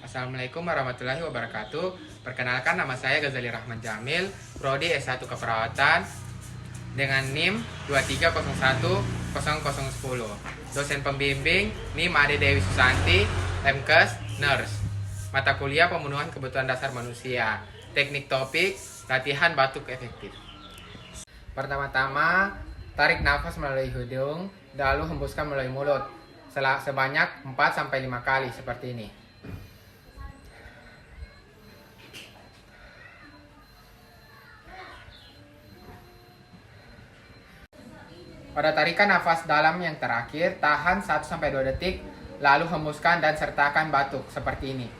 Assalamualaikum warahmatullahi wabarakatuh. Perkenalkan, nama saya Ghazali Rahman Jamil, Prodi S1 Keperawatan dengan NIM 2301010. Dosen pembimbing NIM Ade Dewi Susanti, MKes Nurse. Mata kuliah Pembunuhan Kebutuhan Dasar Manusia. Teknik topik latihan batuk efektif. Pertama-tama, tarik nafas melalui hidung, lalu hembuskan melalui mulut sebanyak 4-5 kali seperti ini. Pada tarikan nafas dalam yang terakhir, tahan 1-2 detik, lalu hembuskan dan sertakan batuk seperti ini.